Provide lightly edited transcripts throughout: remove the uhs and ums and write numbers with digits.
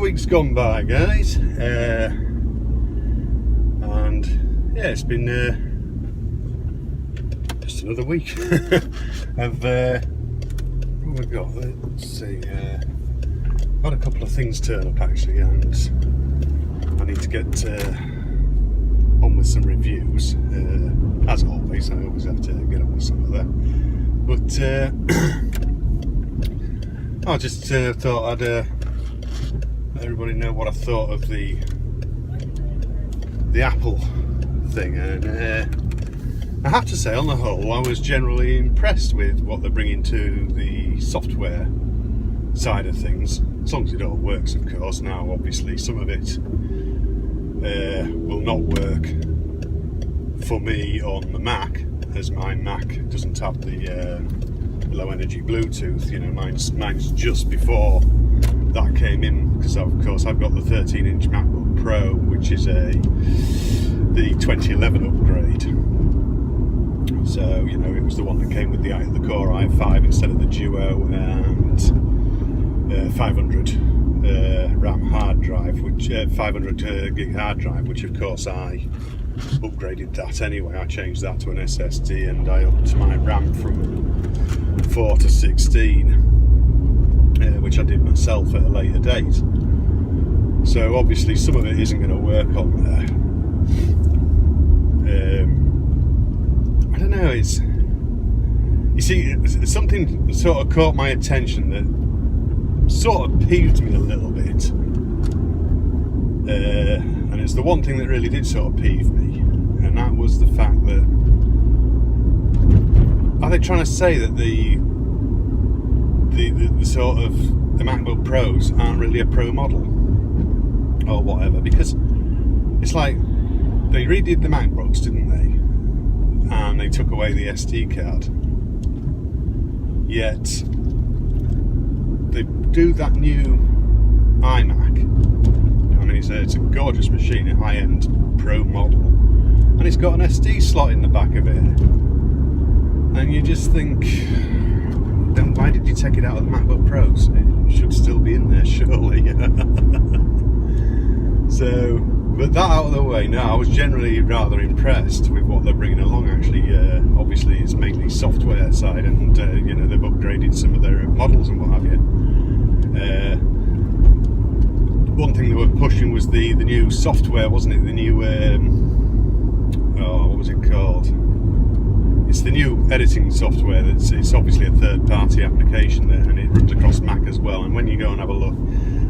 week's gone by, guys, and yeah, it's been just another week of what have we got? Let's see, got a couple of things turn up actually, and I need to get on with some reviews. As always, I always have to get on with some of them, but I just thought I'd let everybody know what I thought of the Apple thing, and I have to say, on the whole, I was generally impressed with what they're bringing to the software side of things, as long as it all works, of course. Now, obviously, some of it will not work for me on the Mac, as my Mac doesn't have the low energy Bluetooth. You know, mine's just before that came in, because of course I've got the 13-inch MacBook Pro, which is the 2011 upgrade. So, you know, it was the one that came with the Core i5 instead of the Duo, and 500 RAM hard drive, which 500 gig hard drive, which of course I upgraded that anyway. I changed that to an SSD, and I upped my RAM from 4 to 16, which I did myself at a later date. So obviously some of it isn't going to work on there. I don't know, it's, you see, something sort of caught my attention that sort of peeved me a little bit, and it's the one thing that really did sort of peeve me, and that was the fact that, are they trying to say that the sort of the MacBook Pros aren't really a Pro model or whatever? Because it's like they redid the MacBooks, didn't they? And they took away the SD card. Yet they do that new iMac. I mean, it's a gorgeous machine, a high-end Pro model, and it's got an SD slot in the back of it. And you just think, then why did you take it out of the MacBook Pros? It should still be in there, surely. So, but that out of the way, no, I was generally rather impressed with what they're bringing along, actually. Obviously, it's mainly software side, and you know, they've upgraded some of their models and what have you. One thing they were pushing was the new software, wasn't it? The new, what was it called? It's the new editing software. It's obviously a third-party application there, and it runs across Mac as well. And when you go and have a look,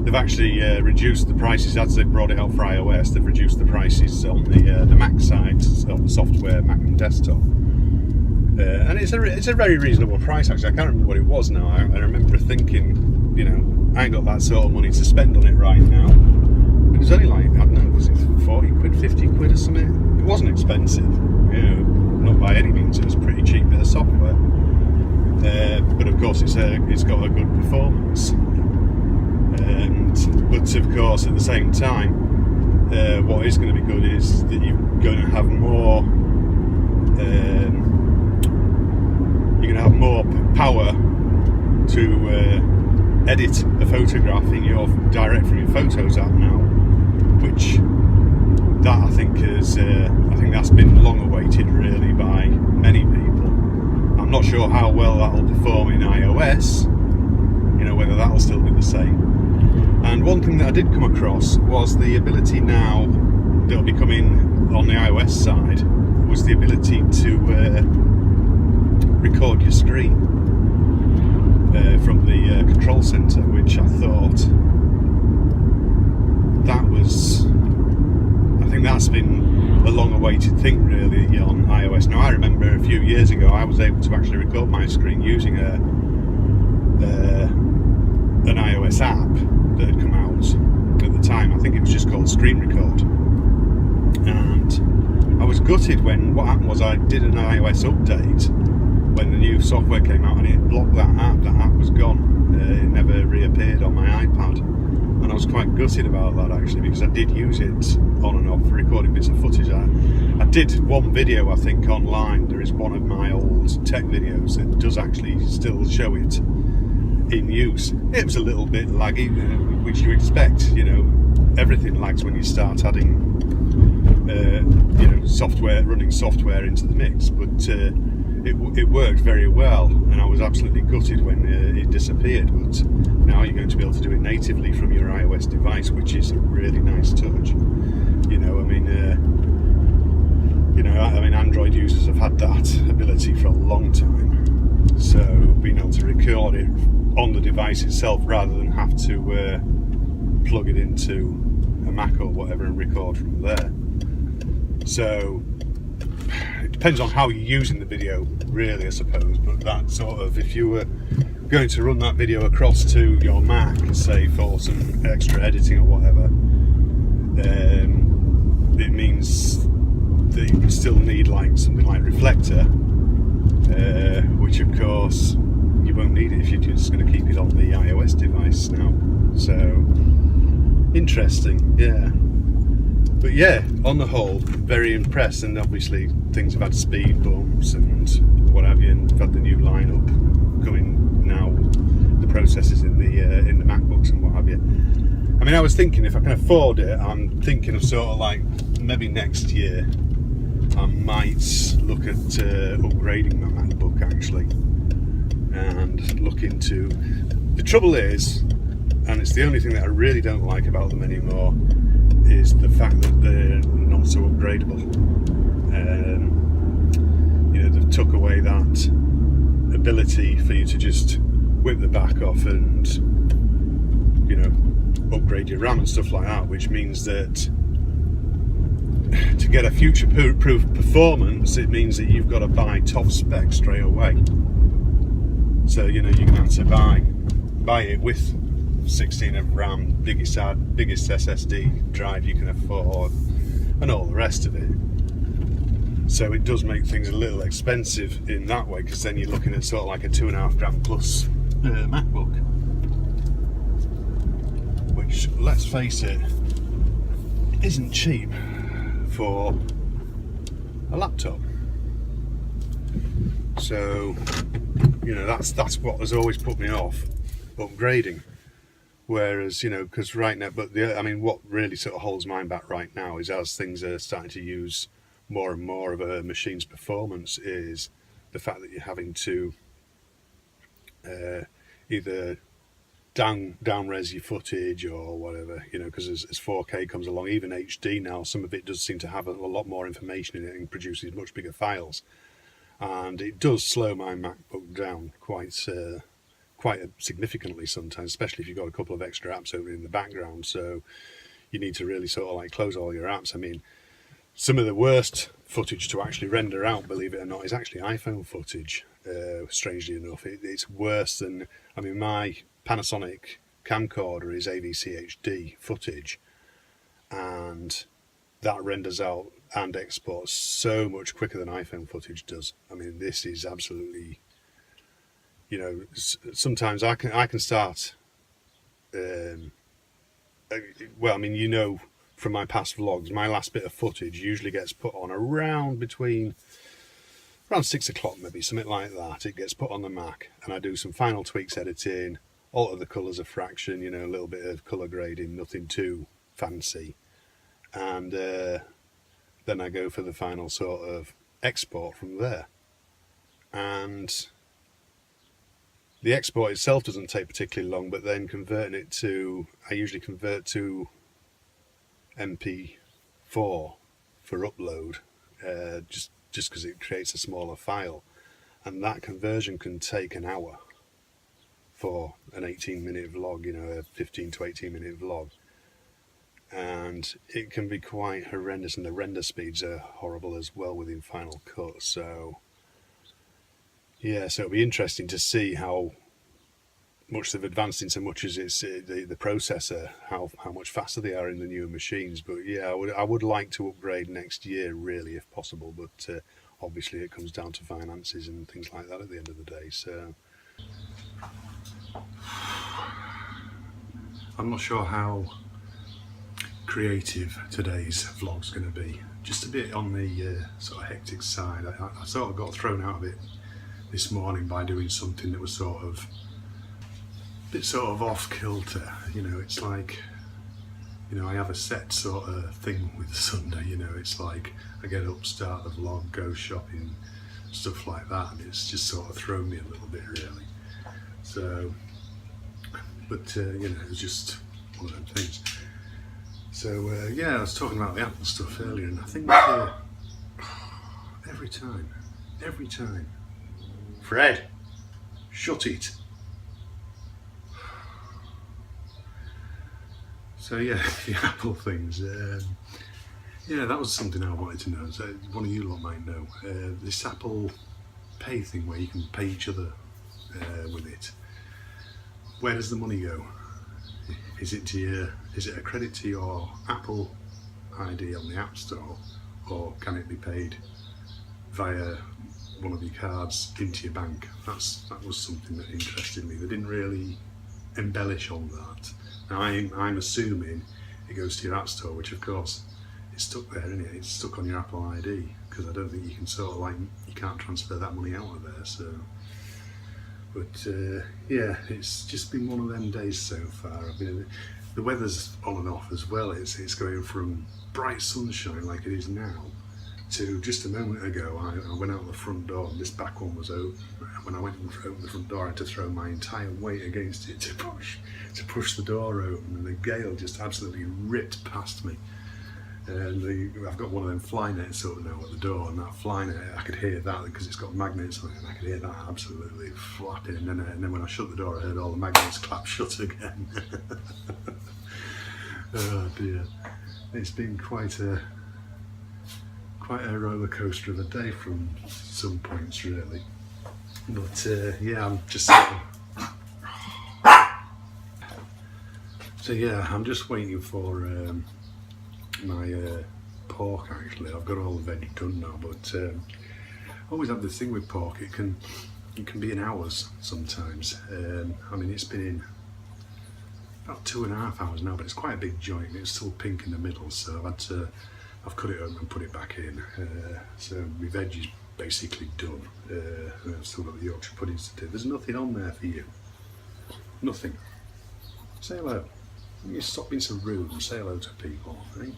they've actually reduced the prices as they brought it out for iOS. They've reduced the prices on the Mac side of the software, Mac and desktop, and it's a very reasonable price, actually. I can't remember what it was now. I remember thinking, you know, I ain't got that sort of money to spend on it right now. It was only like, I don't know, was it 40 quid, 50 quid or something? It wasn't expensive, you know. Not by any means. It was pretty cheap bit of software, but of course it's got a good performance. But of course, at the same time, what is going to be good is that you're going to have more. You're going to have more power to edit a photograph in your direct from your Photos app now, which that I think that's been long awaited really by many people. I'm not sure how well that'll perform in iOS, you know, whether that'll still be the same. And one thing that I did come across was the ability now that'll be coming on the iOS side, was the ability to record your screen from the control center, which I thought that was, I think that's been a long-awaited thing really on iOS. Now, I remember a few years ago I was able to actually record my screen using an iOS app that had come out at the time. I think it was just called Screen Record, and I was gutted when what happened was I did an iOS update when the new software came out, and it blocked that app. That app was gone. It never reappeared on my iPad. And I was quite gutted about that, actually, because I did use it on and off for recording bits of footage. I did one video, I think, online. There is one of my old tech videos that does actually still show it in use, it was a little bit laggy, which you expect. You know, everything lags when you start adding you know, software, running software into the mix, but it worked very well, and I was absolutely gutted when it disappeared. But now you're going to be able to do it natively from your iOS device, which is a really nice touch. You know, I mean, Android users have had that ability for a long time, so being able to record it on the device itself rather than have to plug it into a Mac or whatever and record from there. So it depends on how you're using the video, really, I suppose, but that sort of, if you were going to run that video across to your Mac, say for some extra editing or whatever, it means that you would still need like something like Reflector, which of course you won't need it if you're just going to keep it on the iOS device now. So interesting, yeah. But yeah, on the whole, very impressed, and obviously things have had speed bumps and what have you, and we've had the new lineup coming now, the processors in the MacBooks and what have you. I mean, I was thinking if I can afford it, I'm thinking of sort of like maybe next year I might look at upgrading my MacBook actually, and look into. The trouble is, and it's the only thing that I really don't like about them anymore, is the fact that they're not so upgradable. You know, they've took away that ability for you to just whip the back off and, you know, upgrade your RAM and stuff like that, which means that to get a future-proof performance, it means that you've got to buy top spec straight away. So, you know, you're going to have to buy it with 16 of RAM, biggest SSD drive you can afford, and all the rest of it. So it does make things a little expensive in that way, because then you're looking at sort of like a 2.5 grand plus MacBook, which, let's face it, isn't cheap for a laptop. So, you know, that's what has always put me off upgrading. Whereas, you know, because right now, what really sort of holds mine back right now is, as things are starting to use more and more of a machine's performance, is the fact that you're having to either down-res your footage or whatever, you know, because as 4K comes along, even HD now, some of it does seem to have a lot more information in it and produces much bigger files. And it does slow my MacBook down quite significantly sometimes, especially if you've got a couple of extra apps open in the background. So you need to really sort of like close all your apps. I mean, some of the worst footage to actually render out, believe it or not, is actually iPhone footage. Strangely enough, it's worse than, I mean, my Panasonic camcorder is AVC HD footage, and that renders out and exports so much quicker than iPhone footage does. I mean, this is absolutely, you know, sometimes I can start, well, I mean, you know, from my past vlogs, my last bit of footage usually gets put on around 6 o'clock, maybe, something like that. It gets put on the Mac, and I do some final tweaks editing, alter the colours a fraction, you know, a little bit of colour grading, nothing too fancy. And then I go for the final sort of export from there. And the export itself doesn't take particularly long, but then converting it to, I usually convert to MP4 for upload, just because it creates a smaller file, and that conversion can take an hour for an 18-minute vlog, you know, a 15 to 18-minute vlog, and it can be quite horrendous, and the render speeds are horrible as well within Final Cut. So yeah, so it'll be interesting to see how much they've advanced in so much as it's the processor, how much faster they are in the newer machines. But yeah, I would like to upgrade next year, really, if possible, but obviously it comes down to finances and things like that at the end of the day. So I'm not sure how creative today's vlog's going to be. Just a bit on the sort of hectic side. I sort of got thrown out of it this morning by doing something that was sort of bit sort of off kilter, you know. It's like, you know, I have a set sort of thing with Sunday, you know. It's like I get up, start the vlog, go shopping, stuff like that, and it's just sort of thrown me a little bit really. So, but you know, it's just one of them things. So yeah, I was talking about the Apple stuff earlier, and I think every time, Fred, shut it. So yeah, the Apple things. Yeah, that was something I wanted to know. So one of you lot might know. This Apple Pay thing where you can pay each other with it. Where does the money go? Is it a credit to your Apple ID on the App Store, or can it be paid via one of your cards into your bank? That was something that interested me. They didn't really embellish on that. Now I'm assuming it goes to your App Store, which of course it's stuck there, isn't it? It's stuck on your Apple ID, because I don't think you can sort of like, you can't transfer that money out of there. So, but yeah, it's just been one of them days so far. I mean, the weather's on and off as well. It's going from bright sunshine like it is now to just a moment ago I went out the front door and this back one was open. When I went and opened the front door, I had to throw my entire weight against it to push the door open, and the gale just absolutely ripped past me. And I've got one of them fly nets up now at the door, and that fly net, I could hear that because it's got magnets on it, and I could hear that absolutely flapping. And then when I shut the door, I heard all the magnets clap shut again. Oh dear, it's been quite a roller coaster of a day from some points really. But yeah, I'm just so yeah, I'm just waiting for my pork. Actually, I've got all the veg done now, but I always have this thing with pork. It can be in hours sometimes. I mean, it's been in about 2.5 hours now, but it's quite a big joint. It's still pink in the middle, so I've cut it up and put it back in. So my veg is basically done. I've still got the Yorkshire puddings to do. There's nothing on there for you. Nothing. Say hello. You stop being so rude and say hello to people. Eh?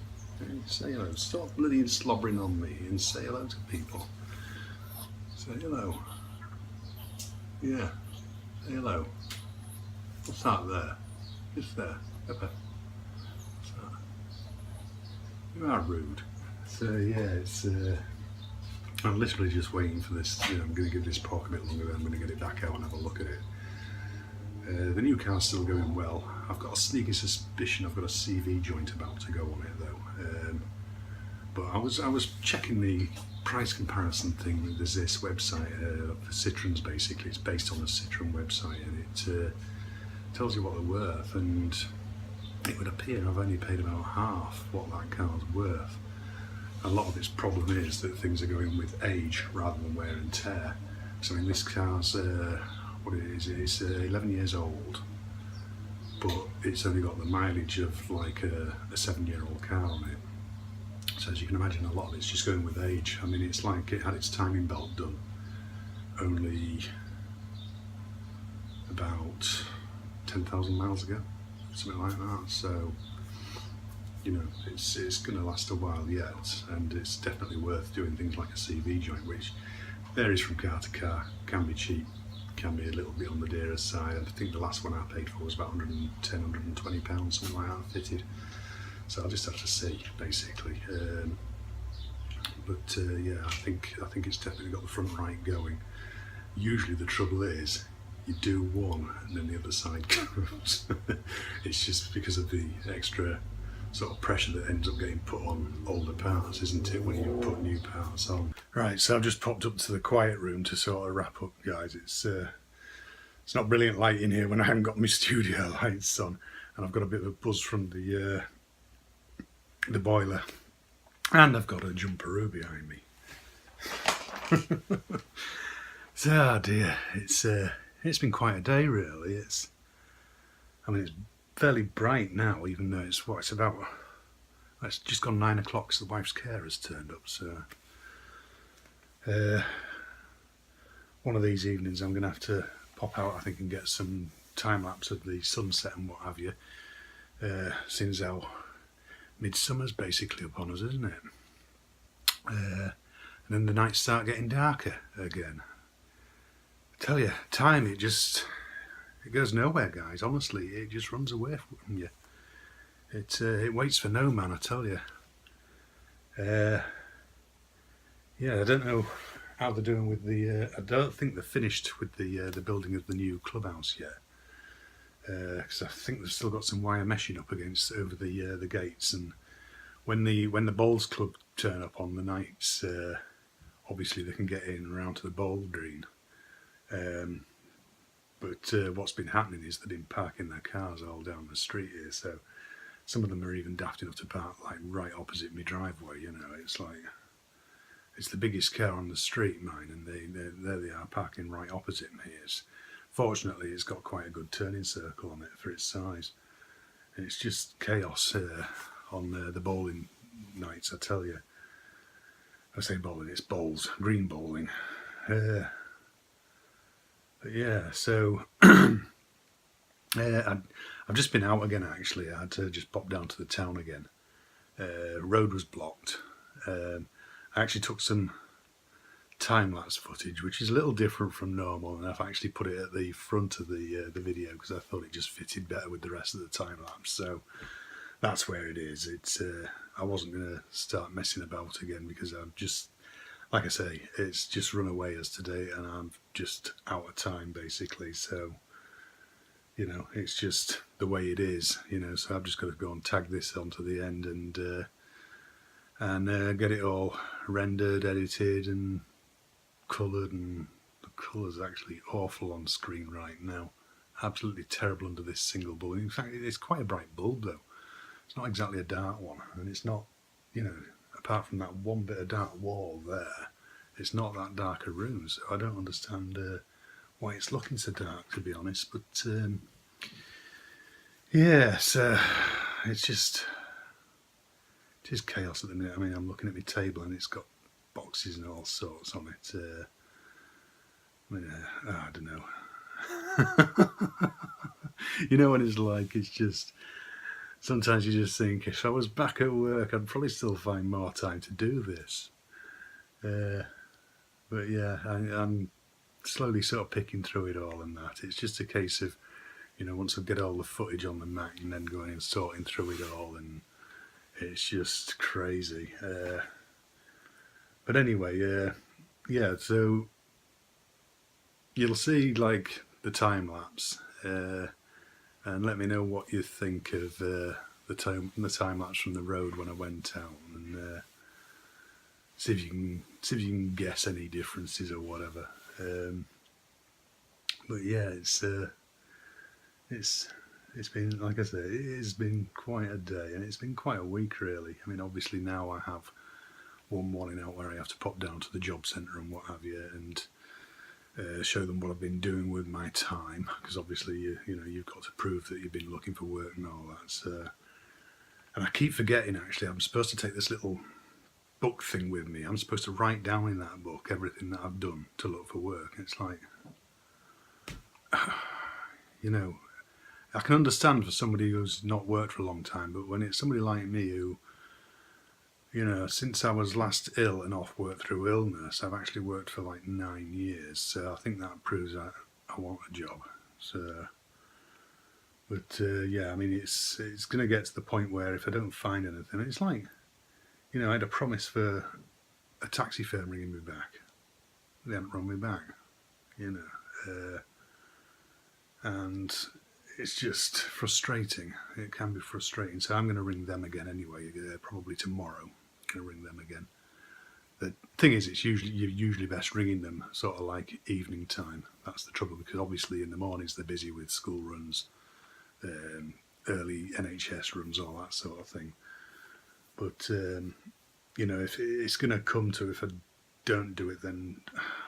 Say hello. Stop bloody slobbering on me and say hello to people. Say hello. Yeah. Say hello. What's that there? Just there. Pepper. What's that? You are rude. So yeah, it's I'm literally just waiting for this. You know, I'm going to give this pork a bit longer, then I'm going to get it back out and have a look at it. The new car's still going well. I've got a sneaky suspicion I've got a CV joint about to go on it though. But I was checking the price comparison thing. There's this website for Citroens, basically. It's based on a Citroen website, and it tells you what they're worth, and it would appear I've only paid about half what that car's worth. A lot of its problem is that things are going with age rather than wear and tear. So in this car's what it is, it's 11 years old, but it's only got the mileage of like a 7-year-old car on it. So as you can imagine, a lot of it's just going with age. I mean, it's like it had its timing belt done only about 10,000 miles ago, something like that. So, you know, it's going to last a while yet, and it's definitely worth doing things like a CV joint, which varies from car to car, can be cheap, can be a little bit on the dearer side. I think the last one I paid for was about £110, £120, something like that, fitted. So I'll just have to see, basically. But yeah, I think it's definitely got the front right going. Usually the trouble is, you do one and then the other side goes. It's just because of the extra sort of pressure that ends up getting put on older parts, isn't it, when you put new parts on. Right, so I've just popped up to the quiet room to sort of wrap up, guys. It's not brilliant light in here when I haven't got my studio lights on, and I've got a bit of a buzz from the boiler, and I've got a jumperoo behind me. So, oh dear, it's been quite a day really. I mean, it's fairly bright now, even though it's just gone 9 o'clock, so the wife's carer's turned up. So one of these evenings I'm going to have to pop out, I think, and get some time-lapse of the sunset and what have you, since how midsummer's basically upon us, isn't it? And then the nights start getting darker again. I tell you, time, it goes nowhere, guys. Honestly, it just runs away from you. It waits for no man, I tell you. Yeah, I don't know how they're doing with the. I don't think they're finished with the building of the new clubhouse yet, because I think they've still got some wire meshing up against over the gates. And when the bowls club turn up on the nights, obviously they can get in around to the bowl green. But what's been happening is they've been parking their cars all down the street here. So some of them are even daft enough to park like right opposite my driveway. You know, it's like. It's the biggest car on the street, mine, and there they are parking right opposite me. Fortunately, it's got quite a good turning circle on it for its size. And it's just chaos on the bowling nights, I tell you. I say bowling, it's bowls, green bowling. But yeah, so I've just been out again. Actually, I had to just pop down to the town again. Road was blocked. I actually took some time-lapse footage, which is a little different from normal, and I've actually put it at the front of the video because I thought it just fitted better with the rest of the time-lapse. So that's where it is. I wasn't going to start messing about again because I'm just, like I say, it's just run away as today, and I'm just out of time basically. So, you know, it's just the way it is, you know. So I've just got to go and tag this onto the end and get it all rendered, edited and coloured, and the colour's actually awful on screen right now. Absolutely terrible under this single bulb. In fact, it's quite a bright bulb though. It's not exactly a dark one, and it's not, you know, apart from that one bit of dark wall there, it's not that dark a room, so I don't understand why it's looking so dark, to be honest. But yeah, so it's just... It is chaos at the minute. I mean, I'm looking at my table and it's got boxes and all sorts on it. I don't know. You know what it's like? It's just, sometimes you just think, if I was back at work, I'd probably still find more time to do this. But yeah, I'm slowly sort of picking through it all and that. It's just a case of, you know, once I get all the footage on the Mac and then going and sorting through it all, and it's just crazy. But anyway, yeah, so you'll see like the time-lapse, and let me know what you think of the time-lapse from the road when I went out, and see if you can guess any differences or whatever. But yeah, it's been, like I say, it has been quite a day, and it's been quite a week really. I mean, obviously now I have one morning out where I have to pop down to the job centre and what have you, and show them what I've been doing with my time, because obviously you know you've got to prove that you've been looking for work and all that. And I keep forgetting, actually, I'm supposed to take this little book thing with me. I'm supposed to write down in that book everything that I've done to look for work. It's like, you know, I can understand for somebody who's not worked for a long time, but when it's somebody like me who, you know, since I was last ill and off work through illness, I've actually worked for like 9 years. So I think that proves I want a job. So, but yeah, I mean, it's going to get to the point where if I don't find anything, it's like, you know, I had a promise for a taxi firm ringing me back. They haven't rung me back, you know, and it's just frustrating. It can be frustrating. So I'm going to ring them again anyway, probably tomorrow. I'm going to ring them again. The thing is, you're usually best ringing them sort of like evening time. That's the trouble, because obviously in the mornings they're busy with school runs, early NHS runs, all that sort of thing. But you know, if it's going to come to, if I don't do it, then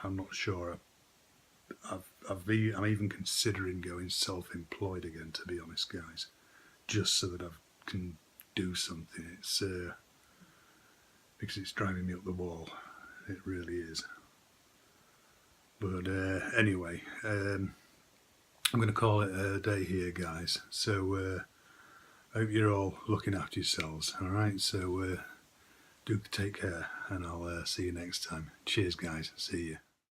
I'm not sure. I'm even considering going self-employed again, to be honest, guys, just so that I can do something. It's because it's driving me up the wall. It really is. But anyway, I'm going to call it a day here, guys. So I hope you're all looking after yourselves. All right. So do take care, and I'll see you next time. Cheers, guys. See you.